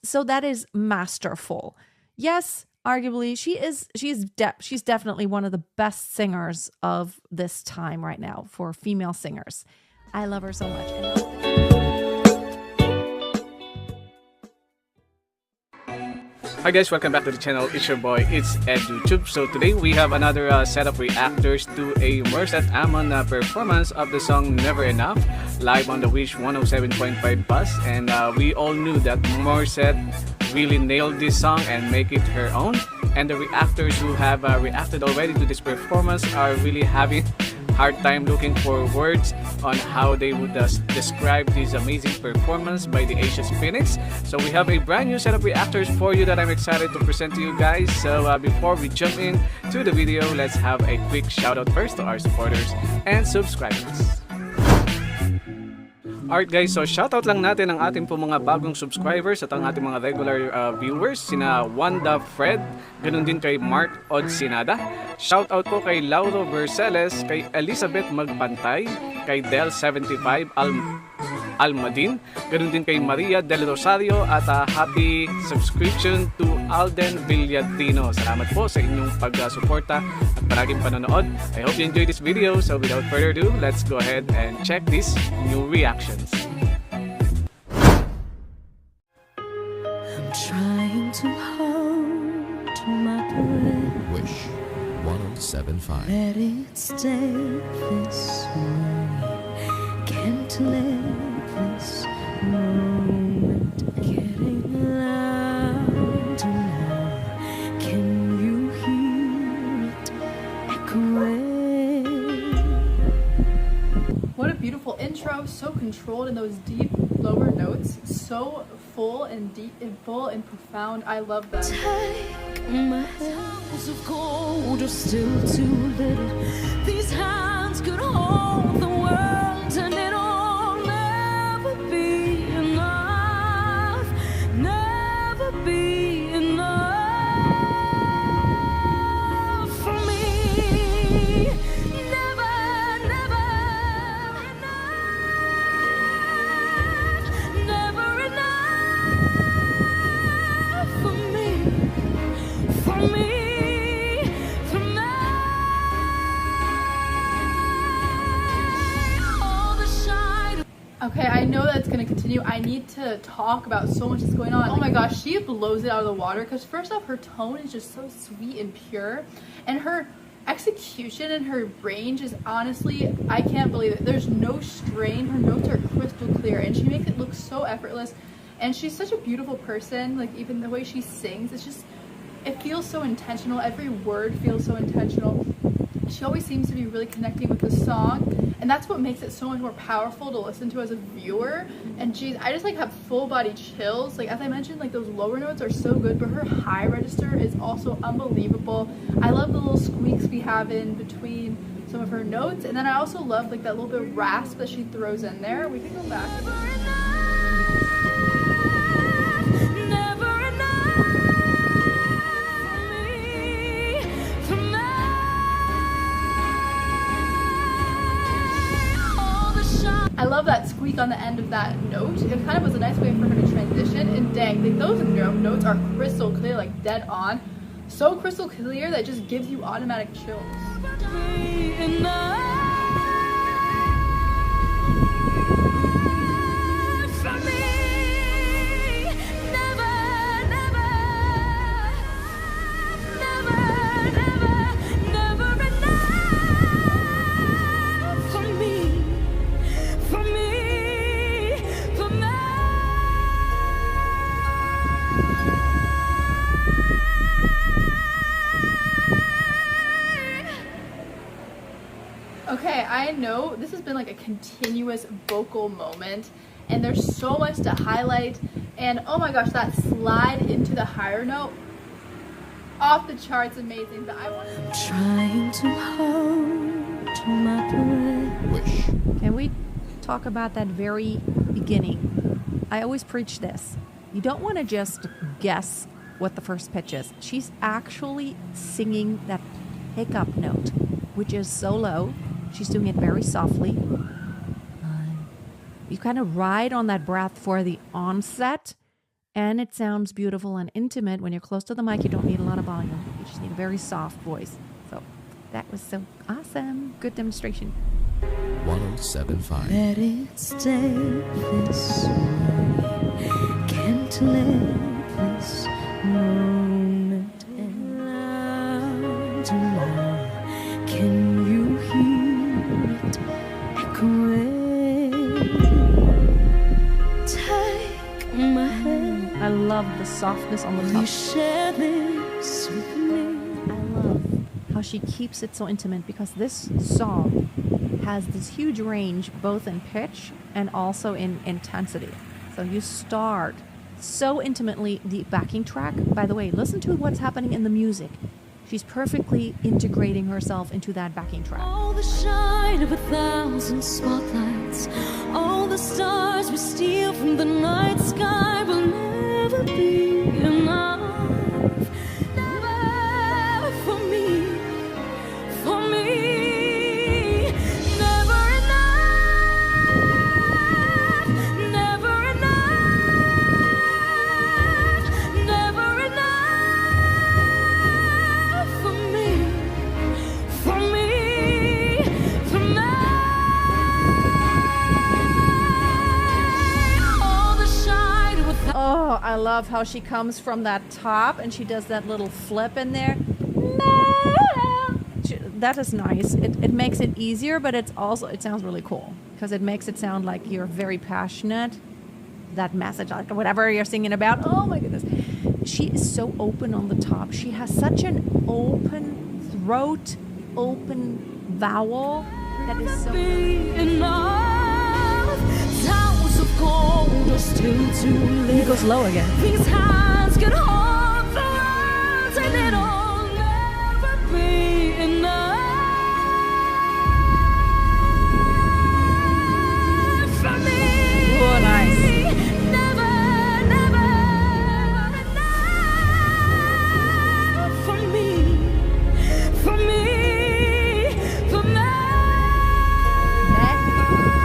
So that is masterful. Yes, arguably, she's definitely one of the best singers of this time right now for female singers. I love her so much. Hi guys, welcome back to the channel. It's your boy, it's Ed YouTube. So today we have another set of reactors to a Morissette Amon performance of the song Never Enough, live on the Wish 107.5 bus. And we all knew that Morissette really nailed this song and make it her own. And the reactors who have reacted already to this performance are really having hard time looking for words on how they would describe this amazing performance by the Asia's Phoenix. So we have a brand new set of reactors for you that I'm excited to present to you guys. So before we jump in to the video, let's have a quick shout out first to our supporters and subscribers. Alright guys, so shoutout lang natin ang ating po mga bagong subscribers at ang ating mga regular viewers, sina Wanda Fred, ganun din kay Mark Odsinada. Shoutout po kay Lauro Verceles, kay Elizabeth Magpantay, kay Del75 Almadin, ganun din kay Maria Del Rosario at happy subscription to Alden Villatino. Salamat po sa inyong pag-suporta at palaging panonood. I hope you enjoyed this video. So without further ado, let's go ahead and check these new reactions. I'm trying to hold my breath. Wish 107.5. Let it stay this way. Can't let this moment getting louder now. Can you hear it echoing? What a beautiful intro, so controlled in those deep lower notes, so full and deep and full and profound. I love that. Take my hands of gold are still too little. These hands could hold the world and it'll never be enough. Never be enough for me. Never, never enough. Never enough for me. For me. For me. All the shine. Okay, I know that's going to continue. I need to talk about so much that's going on. Oh my gosh, she blows it out of the water because first off, her tone is just so sweet and pure, and her execution and her range is honestly, I can't believe it. There's no strain. Her notes are crystal clear and she makes it look so effortless, and she's such a beautiful person. Like, even the way she sings, it's just, it feels so intentional. Every word feels so intentional. She always seems to be really connecting with the song, and that's what makes it so much more powerful to listen to as a viewer. And geez, I just like have full body chills. Like, as I mentioned, like those lower notes are so good, but her high register is also unbelievable. I love the little squeaks we have in between some of her notes, and then I also love like that little bit of rasp that she throws in there. We can go back. I love that squeak on the end of that note. It kind of was a nice way for her to transition, and dang, like those notes are crystal clear, like dead on. So crystal clear that just gives you automatic chills. Okay, I know this has been like a continuous vocal moment, and there's so much to highlight, and oh my gosh, that slide into the higher note, off the charts, amazing. But I want to Trying to hold my breath. Wish. Can we talk about that very beginning? I always preach this. You don't want to just guess what the first pitch is. She's actually singing that hiccup note, which is so low. She's doing it very softly. You kind of ride on that breath for the onset, and it sounds beautiful and intimate. When you're close to the mic, you don't need a lot of volume. You just need a very soft voice. So that was so awesome. Good demonstration. 1075. Let it stay this way. Can't let this moment end. Loud and loud, can you hear it echoing? Take my hand. I love the softness on the Will top. you share this with me? I love how she keeps it so intimate, because this song has this huge range both in pitch and also in intensity. So you start so intimately, the backing track, by the way, listen to what's happening in the music. She's perfectly integrating herself into that backing track. All the shine of 1,000 spotlights, all the stars we steal from the night sky will never be enough. Never for me, for me. Never enough, never enough, never enough for me, for me, for me. All the shine of 1,000. Oh, I love how she comes from that top and she does that little flip in there. That is nice. It makes it easier, but it sounds really cool because it makes it sound like you're very passionate. That message, like whatever you're singing about. Oh my goodness. She is so open on the top. She has such an open throat, open vowel that is so Be enough. Towers of gold are still too little. It goes low again. These hands can hold the world, and it'll never be enough for me. Oh, nice. Never, never enough for me, for me, for me.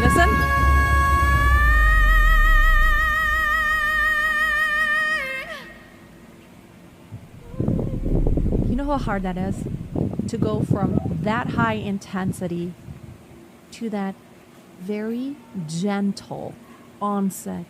Listen. You know how hard that is to go from that high intensity to that very gentle onset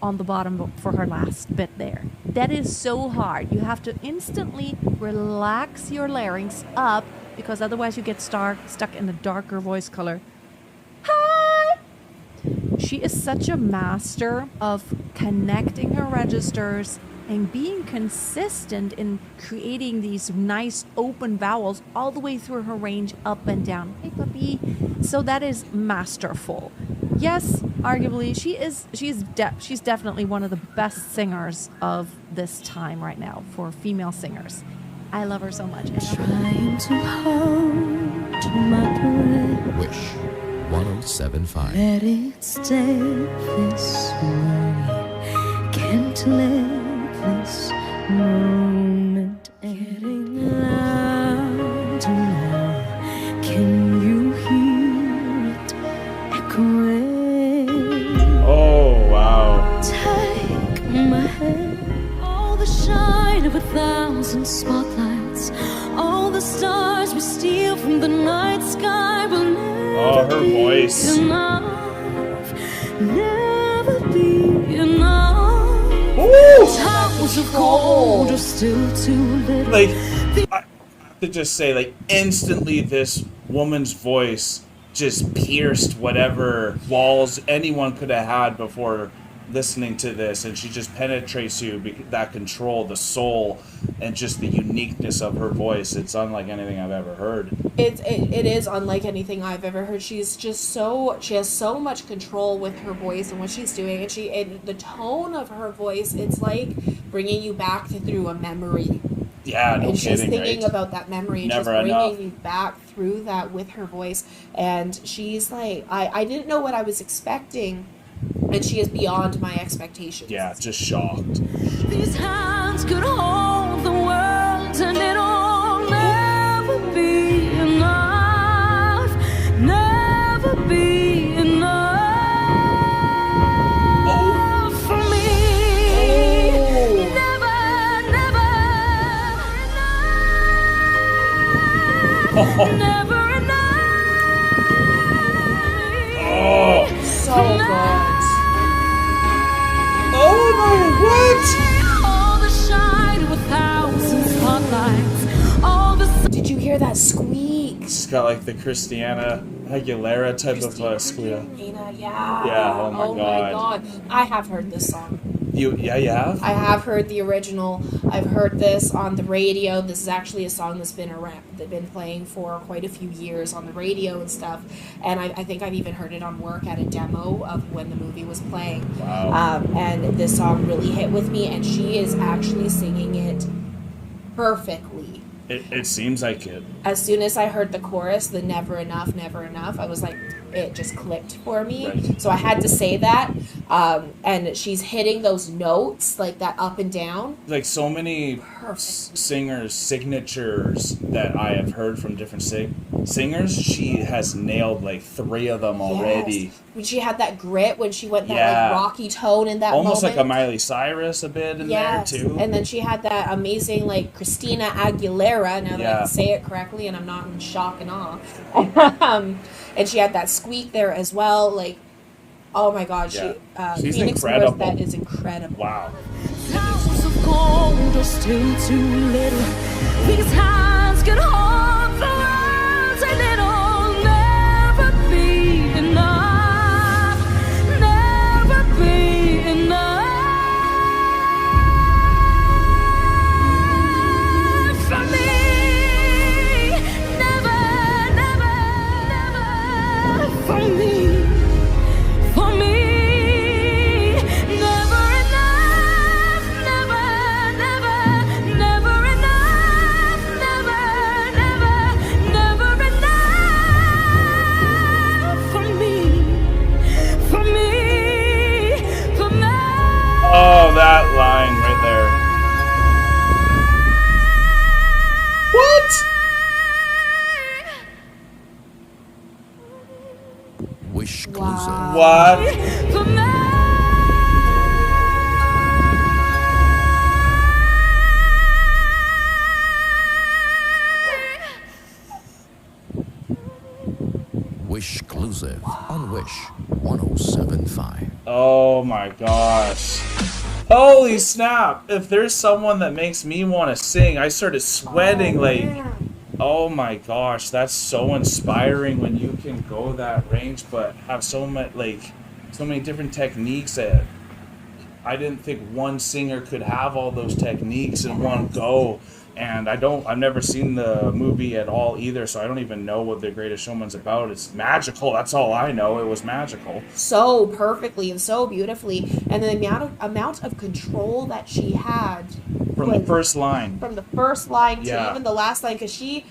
on the bottom for her last bit there. That is so hard. You have to instantly relax your larynx up, because otherwise you get stuck in a darker voice color. Hi! She is such a master of connecting her registers and being consistent in creating these nice open vowels all the way through her range, up and down. Hey, puppy. So that is masterful. Yes, arguably, she's definitely one of the best singers of this time right now for female singers. I love her so much. Trying to hold my breath. Wish 1075. Let it stay this way. Can't let this moment getting loud now. Can you hear it echoing? Oh, wow. Take my hand. All the shine of 1,000 spotlights, all the stars we steal from the night sky will never her be voice. enough. Never be enough. Ooh! Towers of gold are still too little. Like, I have to just say, like, instantly this woman's voice just pierced whatever walls anyone could have had before listening to this, and she just penetrates you, that control, the soul, and just the uniqueness of her voice. It's unlike anything I've ever heard. It is unlike anything I've ever heard. She's just she has so much control with her voice and what she's doing, and the tone of her voice, it's like bringing you back through a memory. Yeah, no and she's kidding, thinking right? about that memory and Never just enough. bringing you back through that with her voice. And she's like, I didn't know what I was expecting, and she is beyond my expectations. Yeah, just shocked. These hands could hold the world, and it'll never be enough. Never be enough for me. never enough. Oh, So good. oh my, what? All the shine with thousand spotlights. All the Did you hear that squeak? It's got like the Christina Aguilera type of squeal. Yeah. Yeah, oh my God. I have heard this song. You have? I have heard the original. I've heard this on the radio. This is actually a song that's been around, that's been playing for quite a few years on the radio and stuff. And I think I've even heard it on work at a demo of when the movie was playing. Wow. And this song really hit with me, and she is actually singing it perfectly. It seems like it. As soon as I heard the chorus, the never enough, I was like, it just clicked for me. Right. So I had to say that. And she's hitting those notes, like that up and down. Like so many singers' signatures that I have heard from different singers, she has nailed like 3 of them already. Yes. When she had that grit, when she went that Yeah. like rocky tone in that Almost moment. like a Miley Cyrus a bit in Yes. there too. And then she had that amazing like Christina Aguilera, now that I Yeah. can say it correctly and I'm not in shock and awe. And she had that squeak there as well. Like, oh my God, Yeah. she She's Phoenix incredible. Morissette is incredible. Wow. Towers of gold are still too little. These hands can hold the world, and it'll never be enough. Never be enough for me. Never, never, never for me. For me, never enough, never, never, never enough, never, never, never enough for me, for me, for me. Oh, that line right there. What? Wish Wow. Closer. What? For me. Wish Exclusive on Wish 107.5. Oh my gosh. Holy snap. If there's someone that makes me want to sing, I started sweating oh my gosh, that's so inspiring when you can go that range but have so many different techniques that I didn't think one singer could have all those techniques in one go. And I've never seen the movie at all either, so I don't even know what The Greatest Showman's about. It's magical. That's all I know. It was magical. So perfectly and so beautifully. And the amount of control that she had From the first line. from the first line to Yeah. even the last line, because she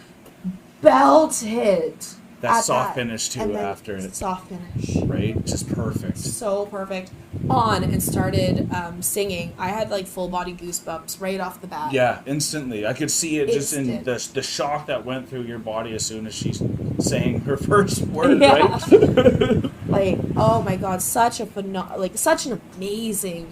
belted That at soft finish too and then after it. soft finish, Right? Just perfect. so perfect. On and started singing. I had like full body goosebumps right off the bat. Yeah, instantly. I could see it just in Instant. the shock that went through your body as soon as she sang her first word, Yeah. right? Like, oh my God, such an amazing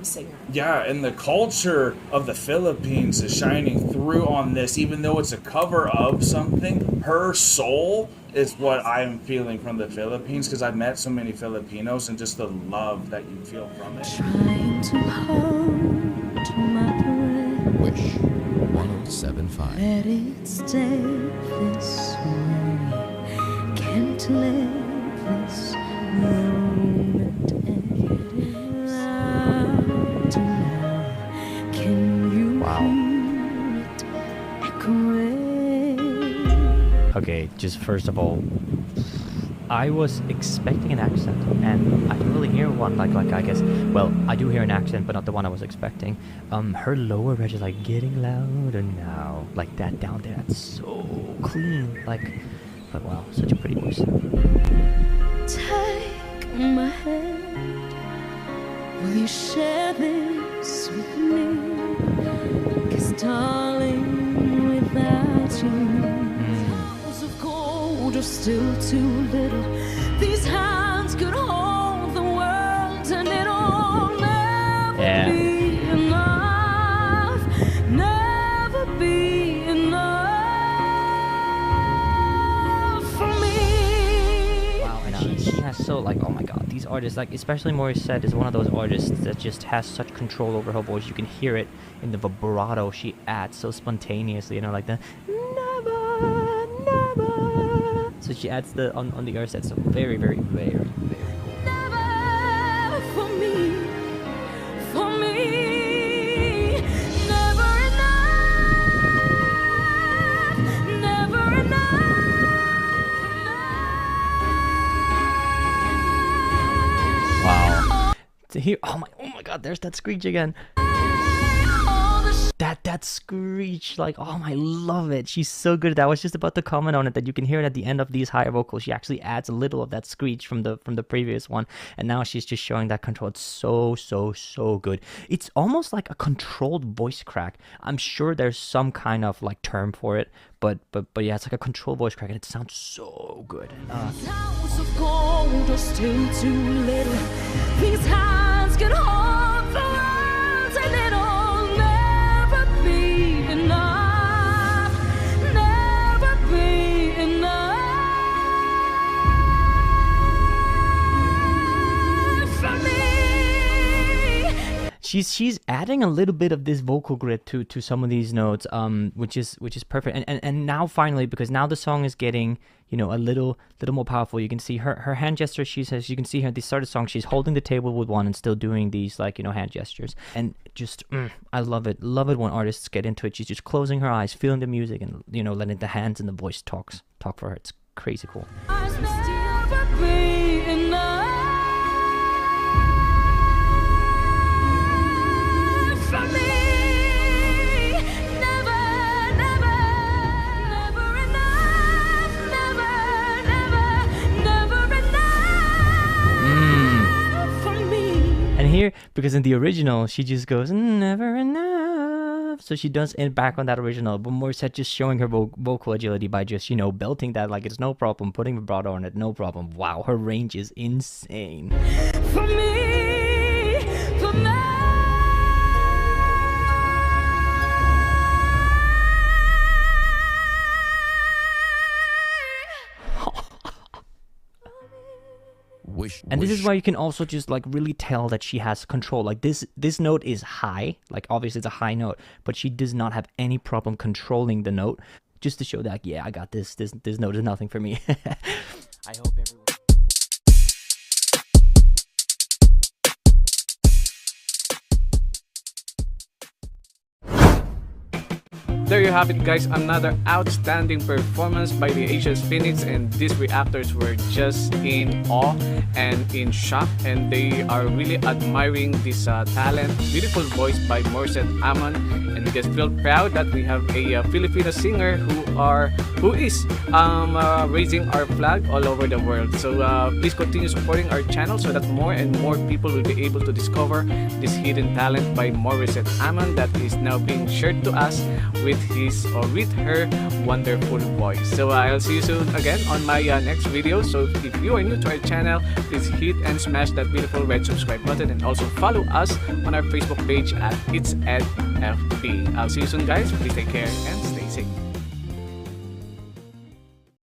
singer. Yeah, and the culture of the Philippines is shining through on this, even though it's a cover of something. Her soul is what I'm feeling from the Philippines, because I've met so many Filipinos and just the love that you feel from it. Trying to hold my breath, Wish 107.5. let it stay this way. Can't let this moment end. Loud now, can you hear it echoing? Okay, just first of all, I was expecting an accent, and I didn't really hear one. Like I guess, well, I do hear an accent, but not the one I was expecting. Her lower reg is like getting louder now, like that down there. That's so clean. But wow, such a pretty voice. Take my hand. Will you share this with me? 'Cause darling, without you, hours of gold are still too little. These hands could hold the world, and it'll never be enough. Never be enough. also like, oh my god, these artists, like especially Morissette is one of those artists that just has such control over her voice. You can hear it in the vibrato she adds so spontaneously, you know, like the never, never. So she adds the on the ear set, so very, very, very, very cool. Never for me, for me. Never enough, never enough. Wow. To hear, oh my god, there's that screech again. That screech, like, oh, I love it. She's so good at that. I was just about to comment on it, that you can hear it at the end of these higher vocals. She actually adds a little of that screech from the previous one, and now she's just showing that control. It's so good. It's almost like a controlled voice crack. I'm sure there's some kind of like term for it, but yeah, it's like a controlled voice crack, and it sounds so good. Towers of gold are still too little. These hands can hold the world, and it'll never be enough. Never be enough for me. She's adding a little bit of this vocal grit to some of these notes, which is perfect. And now finally, because now the song is getting, you know, a little more powerful. You can see her hand gestures. She says, you can see her at the start of the song, she's holding the table with one and still doing these, like, you know, hand gestures. And just I love it when artists get into it. She's just closing her eyes, feeling the music, and, you know, letting the hands and the voice talk for her. It's crazy cool. Never be enough for me. Never, never, never enough. Never, never, never enough for me. And here, because in the original, she just goes, never enough. So she does it back on that original, but Morissette just showing her vocal agility by just, you know, belting that like it's no problem, putting vibrato on it, no problem. Wow, her range is insane. For me, for me. And this is why you can also just like really tell that she has control. Like this note is high, like obviously it's a high note, but she does not have any problem controlling the note, just to show that, yeah, I got this note is nothing for me. I hope everyone... There you have it, guys, another outstanding performance by the Asia's Phoenix, and these reactors were just in awe and in shock, and they are really admiring this talent, beautiful voice by Morissette Amon, and you guys feel proud that we have a Filipino singer who is raising our flag all over the world. So please continue supporting our channel so that more and more people will be able to discover this hidden talent by Morissette Amon that is now being shared to us with her wonderful voice. So I'll see you soon again on my next video. So if you are new to our channel, please hit and smash that beautiful red subscribe button, and also follow us on our Facebook page at It's Ed FB. I'll see you soon, guys. Please take care and stay